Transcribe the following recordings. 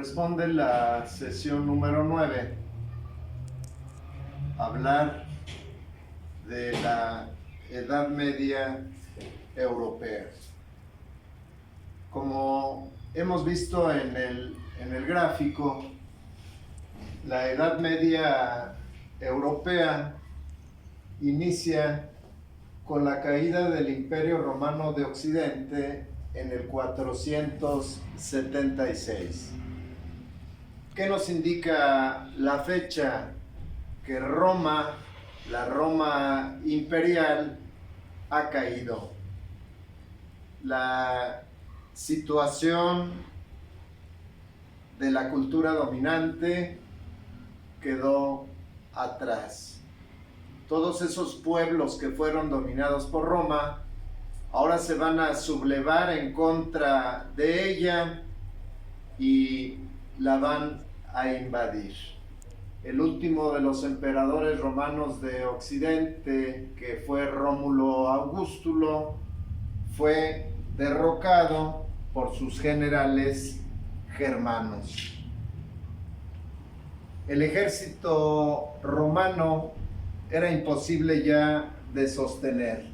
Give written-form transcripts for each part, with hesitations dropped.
corresponde la sesión número 9, hablar de la Edad Media europea. Como hemos visto en el gráfico, la Edad Media europea inicia con la caída del Imperio Romano de Occidente en el 476. ¿Qué nos indica la fecha? Que Roma, la Roma imperial, ha caído. La situación de la cultura dominante quedó atrás. Todos esos pueblos que fueron dominados por Roma ahora se van a sublevar en contra de ella y la van a invadir. El último de los emperadores romanos de Occidente, que fue Rómulo Augustulo, fue derrocado por sus generales germanos. El ejército romano era imposible ya de sostener.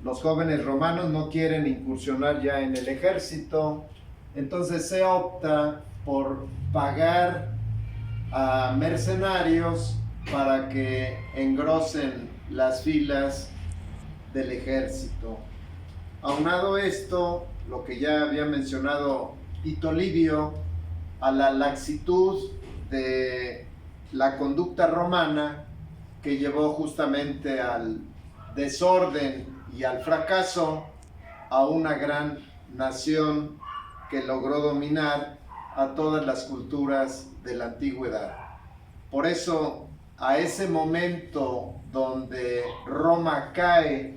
Los jóvenes romanos no quieren incursionar ya en el ejército, entonces se opta por pagar a mercenarios para que engrosen las filas del ejército. Aunado esto, lo que ya había mencionado Tito Livio, a la laxitud de la conducta romana que llevó justamente al desorden y al fracaso, a una gran nación que logró dominar a todas las culturas de la antigüedad. Por eso, a ese momento donde Roma cae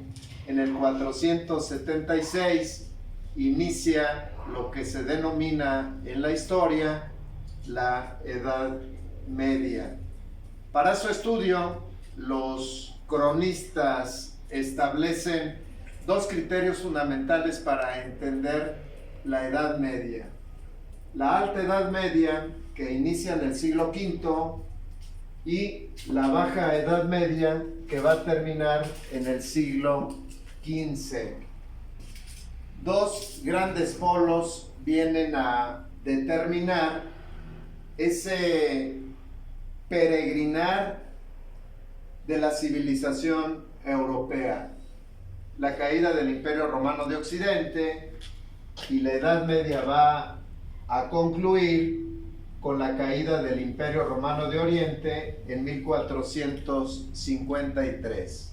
en el 476, inicia lo que se denomina en la historia la Edad Media. Para su estudio, los cronistas establecen dos criterios fundamentales para entender la Edad Media. La Alta Edad Media, que inicia en el siglo V, y la Baja Edad Media, que va a terminar en el siglo XV. Dos grandes polos vienen a determinar ese peregrinar de la civilización europea. La caída del Imperio Romano de Occidente, y la Edad Media va a concluir con la caída del Imperio Romano de Oriente en 1453.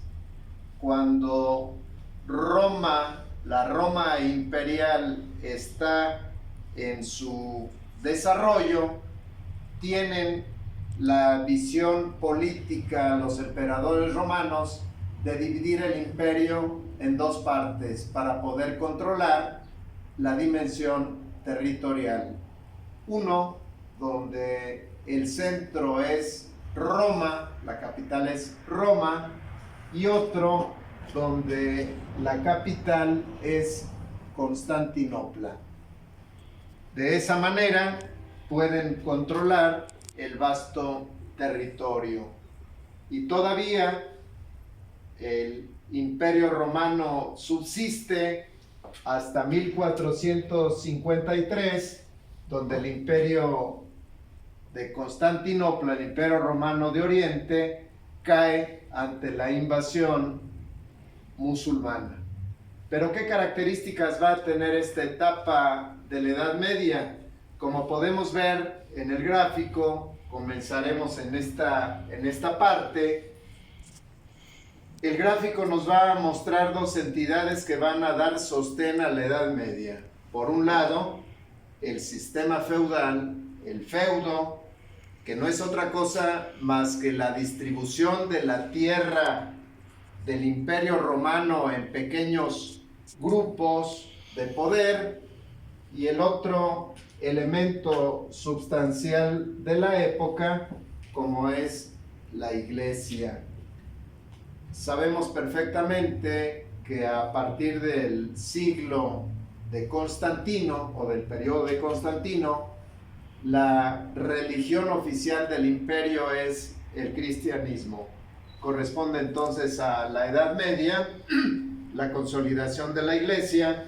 Cuando Roma, la Roma imperial, está en su desarrollo, tienen la visión política los emperadores romanos de dividir el imperio en dos partes para poder controlar la dimensión territorial. Uno, donde el centro es Roma, la capital es Roma, y otro donde la capital es Constantinopla. De esa manera pueden controlar el vasto territorio. Y todavía el Imperio Romano subsiste hasta 1453, donde el Imperio de Constantinopla, el Imperio Romano de Oriente, cae ante la invasión musulmana. Pero ¿qué características va a tener esta etapa de la Edad Media? Como podemos ver en el gráfico, comenzaremos en esta parte. El gráfico nos va a mostrar dos entidades que van a dar sostén a la Edad Media. Por un lado, el sistema feudal, el feudo, que no es otra cosa más que la distribución de la tierra del Imperio Romano en pequeños grupos de poder, y el otro elemento sustancial de la época, como es la Iglesia. Sabemos perfectamente que a partir del siglo de Constantino, o del periodo de Constantino, la religión oficial del imperio es el cristianismo. Corresponde entonces a la Edad Media, la consolidación de la Iglesia,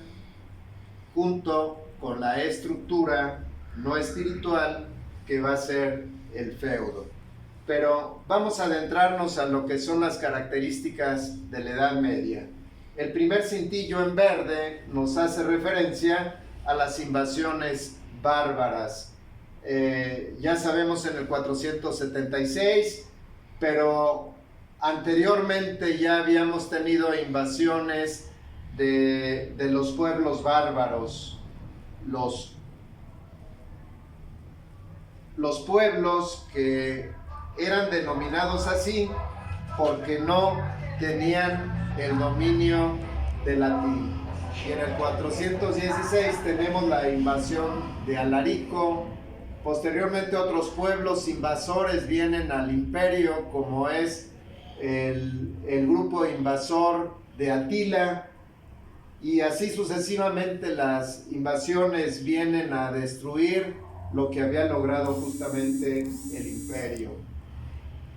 junto con la estructura no espiritual que va a ser el feudo. Pero vamos a adentrarnos a lo que son las características de la Edad Media. El primer cintillo en verde nos hace referencia a las invasiones bárbaras. Ya sabemos en el 476, pero anteriormente ya habíamos tenido invasiones de los pueblos bárbaros, los pueblos que eran denominados así porque no tenían el dominio del latín. Y en el 416 tenemos la invasión de Alarico. Posteriormente otros pueblos invasores vienen al imperio, como es el grupo invasor de Atila, y así sucesivamente las invasiones vienen a destruir lo que había logrado justamente el imperio.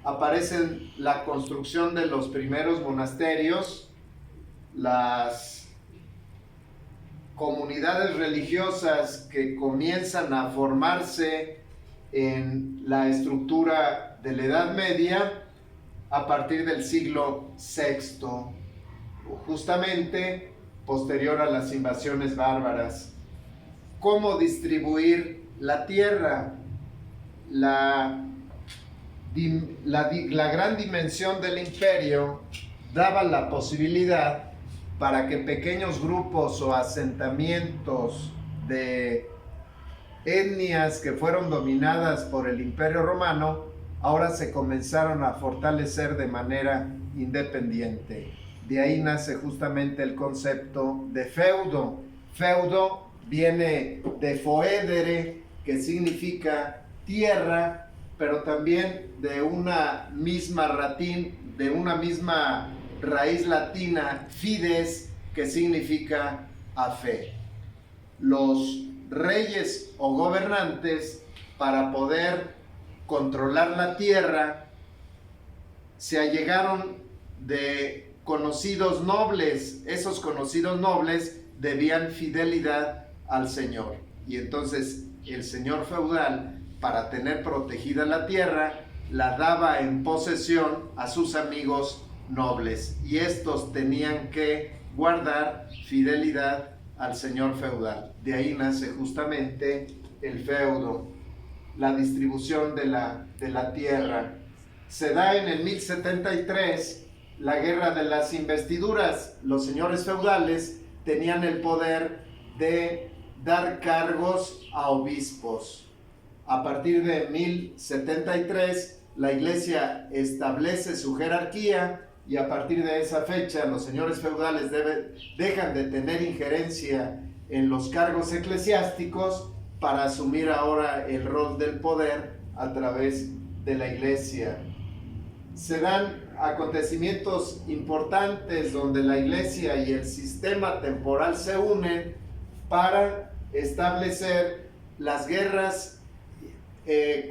Aparece la construcción de los primeros monasterios, las comunidades religiosas que comienzan a formarse en la estructura de la Edad Media a partir del siglo VI, justamente posterior a las invasiones bárbaras. ¿Cómo distribuir la tierra? La gran dimensión del imperio daba la posibilidad para que pequeños grupos o asentamientos de etnias que fueron dominadas por el Imperio Romano ahora se comenzaron a fortalecer de manera independiente. De ahí nace justamente el concepto de feudo. Feudo viene de foedere, que significa tierra, pero también de una misma raíz latina, fides, que significa a fe. Los reyes o gobernantes, para poder controlar la tierra, se allegaron de conocidos nobles. Esos conocidos nobles debían fidelidad al señor, y entonces el señor feudal, para tener protegida la tierra, la daba en posesión a sus amigos nobles, y estos tenían que guardar fidelidad al señor feudal. De ahí nace justamente el feudo, la distribución de la tierra. Se da en el 1073 la guerra de las investiduras. Los señores feudales tenían el poder de dar cargos a obispos. A partir de 1073 la Iglesia establece su jerarquía, y a partir de esa fecha los señores feudales dejan de tener injerencia en los cargos eclesiásticos para asumir ahora el rol del poder a través de la Iglesia. Se dan acontecimientos importantes donde la Iglesia y el sistema temporal se unen para establecer las guerras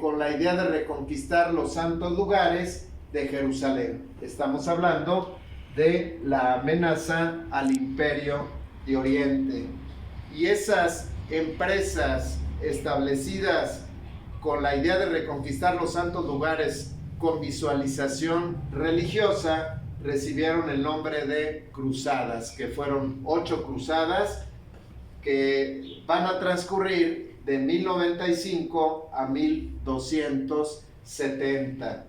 con la idea de reconquistar los santos lugares de Jerusalén. Estamos hablando de la amenaza al Imperio de Oriente. Y esas empresas establecidas con la idea de reconquistar los santos lugares con visualización religiosa recibieron el nombre de cruzadas, que fueron 8 cruzadas que van a transcurrir de 1095 a 1270.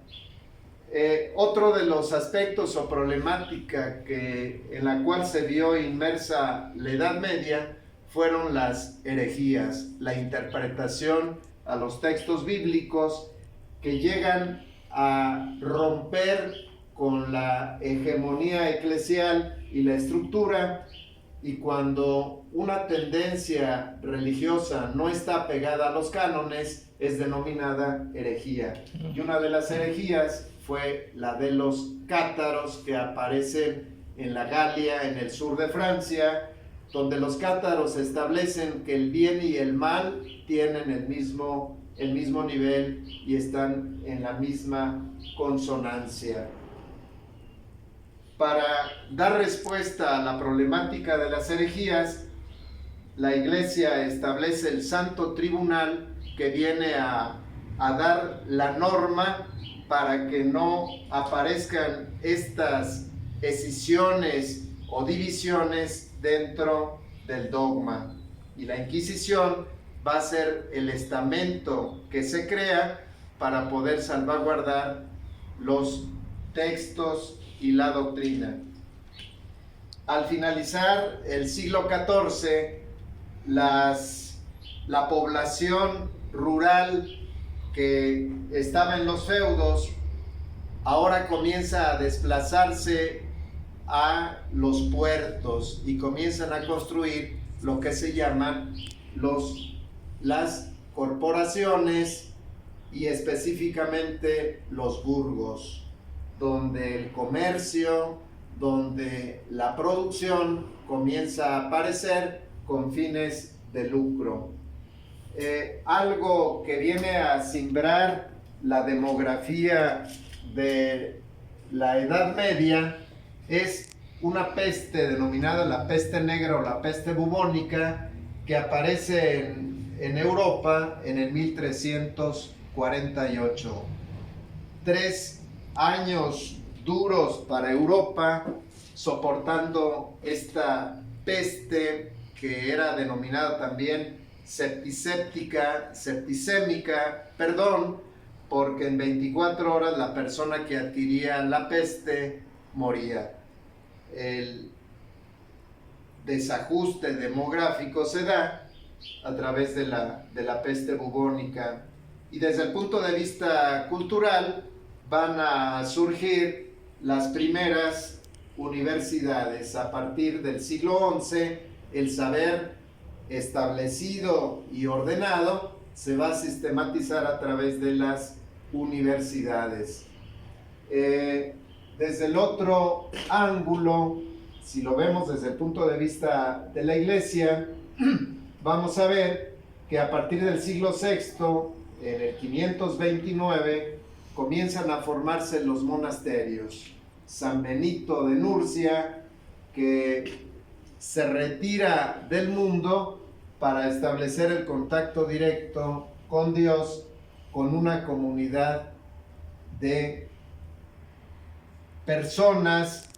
Otro de los aspectos o problemática en la cual se vio inmersa la Edad Media fueron las herejías, la interpretación a los textos bíblicos que llegan a romper con la hegemonía eclesial y la estructura, y cuando una tendencia religiosa no está pegada a los cánones es denominada herejía. Y una de las herejías fue la de los cátaros, que aparecen en la Galia, en el sur de Francia, donde los cátaros establecen que el bien y el mal tienen el mismo el mismo nivel y están en la misma consonancia. Para dar respuesta a la problemática de las herejías, la Iglesia establece el Santo Tribunal que viene a dar la norma para que no aparezcan estas escisiones o divisiones dentro del dogma. Y la Inquisición va a ser el estamento que se crea para poder salvaguardar los textos y la doctrina. Al finalizar el siglo XIV, la población rural que estaba en los feudos ahora comienza a desplazarse a los puertos y comienzan a construir lo que se llaman las corporaciones y específicamente los burgos, donde el comercio, donde la producción comienza a aparecer con fines de lucro. Algo que viene a simbrar la demografía de la Edad Media es una peste denominada la peste negra o la peste bubónica que aparece en Europa en el 1348. 3 años duros para Europa soportando esta peste que era denominada también septicémica, porque en 24 horas la persona que adquiría la peste moría. El desajuste demográfico se da a través de la peste bubónica, y desde el punto de vista cultural van a surgir las primeras universidades. A partir del siglo XI, el saber establecido y ordenado se va a sistematizar a través de las universidades. Desde el otro ángulo, si lo vemos desde el punto de vista de la Iglesia, vamos a ver que a partir del siglo VI, en el 529, comienzan a formarse los monasterios. San Benito de Nurcia, que se retira del mundo para establecer el contacto directo con Dios, con una comunidad de personas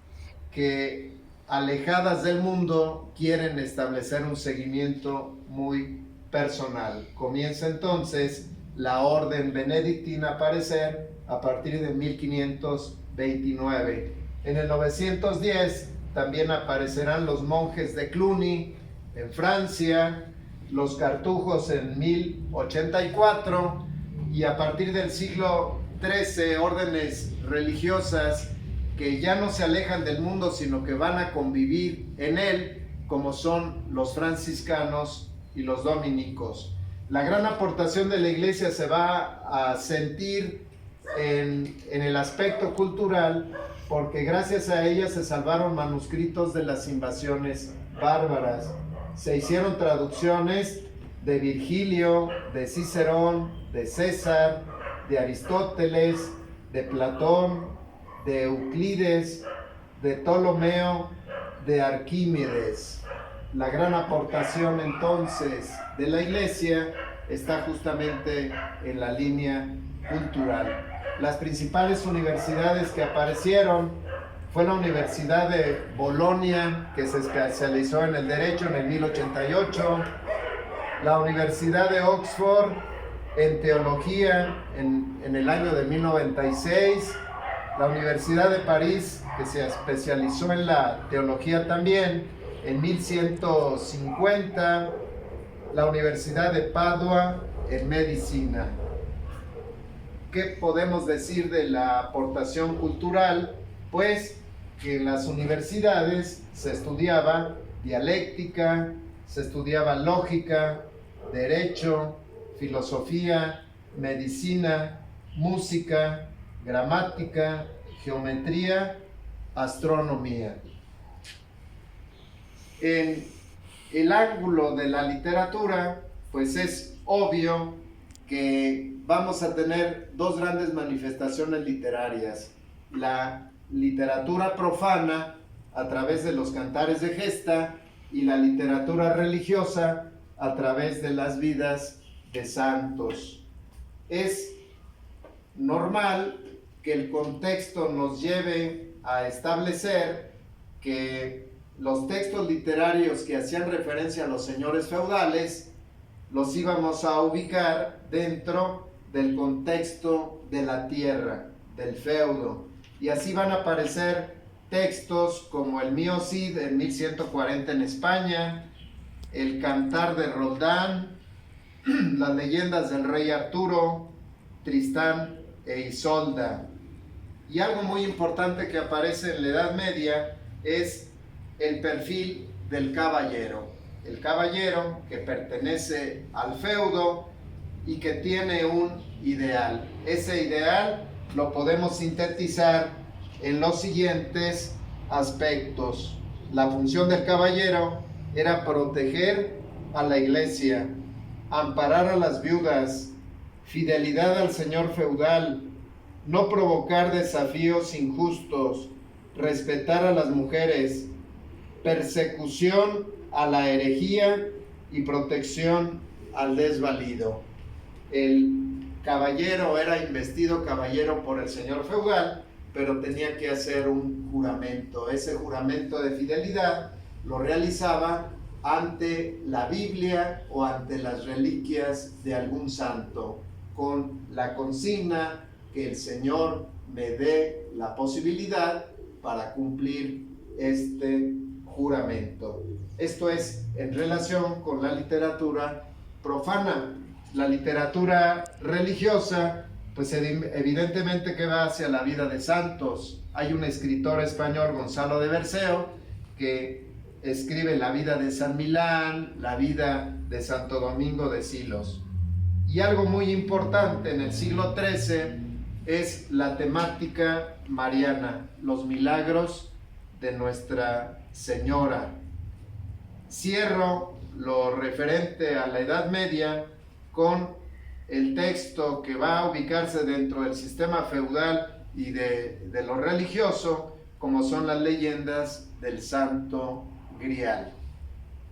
que, alejadas del mundo, quieren establecer un seguimiento muy personal. Comienza entonces la orden benedictina a aparecer a partir de 1529. En el 910 también aparecerán los monjes de Cluny en Francia, los cartujos en 1084, y a partir del siglo XIII órdenes religiosas que ya no se alejan del mundo, sino que van a convivir en él, como son los franciscanos y los dominicos. La gran aportación de la Iglesia se va a sentir en el aspecto cultural, porque gracias a ella se salvaron manuscritos de las invasiones bárbaras. Se hicieron traducciones de Virgilio, de Cicerón, de César, de Aristóteles, de Platón, de Euclides, de Ptolomeo, de Arquímedes. La gran aportación entonces de la Iglesia está justamente en la línea cultural. Las principales universidades que aparecieron fue la Universidad de Bolonia, que se especializó en el derecho en el 1088, la Universidad de Oxford en teología en el año de 1096, la Universidad de París, que se especializó en la teología también en 1150, la Universidad de Padua en medicina. ¿Qué podemos decir de la aportación cultural? Pues que en las universidades se estudiaba dialéctica, se estudiaba lógica, derecho, filosofía, medicina, música, gramática, geometría, astronomía. En el ángulo de la literatura, pues es obvio que vamos a tener dos grandes manifestaciones literarias: la literatura profana a través de los cantares de gesta y la literatura religiosa a través de las vidas de santos. Es normal que el contexto nos lleve a establecer que los textos literarios que hacían referencia a los señores feudales los íbamos a ubicar dentro del contexto de la tierra, del feudo, y así van a aparecer textos como el Mío Cid en 1140 en España, el Cantar de Roldán, las leyendas del rey Arturo, Tristán e Isolda. Y algo muy importante que aparece en la Edad Media es el perfil del caballero. El caballero que pertenece al feudo y que tiene un ideal. Ese ideal lo podemos sintetizar en los siguientes aspectos. La función del caballero era proteger a la iglesia, amparar a las viudas, fidelidad al señor feudal, no provocar desafíos injustos, respetar a las mujeres, persecución a la herejía y protección al desvalido. El caballero era investido caballero por el señor feudal, pero tenía que hacer un juramento. Ese juramento de fidelidad lo realizaba ante la Biblia o ante las reliquias de algún santo, con la consigna que el Señor me dé la posibilidad para cumplir este juramento. Esto es en relación con la literatura profana. La literatura religiosa, pues evidentemente que va hacia la vida de santos. Hay un escritor español, Gonzalo de Berceo, que escribe la vida de San Milán, la vida de Santo Domingo de Silos. Y algo muy importante en el siglo XIII es la temática mariana, los milagros de Nuestra Señora. Cierro lo referente a la Edad Media con el texto que va a ubicarse dentro del sistema feudal y de lo religioso, como son las leyendas del Santo Grial.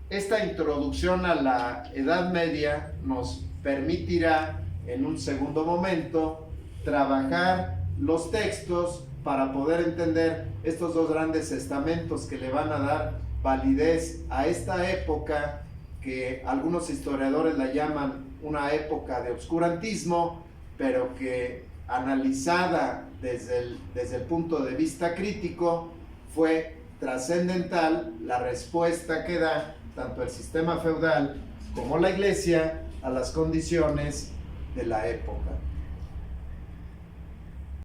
Esta introducción a la Edad Media nos permitirá en un segundo momento trabajar los textos para poder entender estos dos grandes estamentos que le van a dar validez a esta época que algunos historiadores la llaman una época de obscurantismo, pero que analizada desde el punto de vista crítico fue trascendental la respuesta que da tanto el sistema feudal como la iglesia a las condiciones de la época.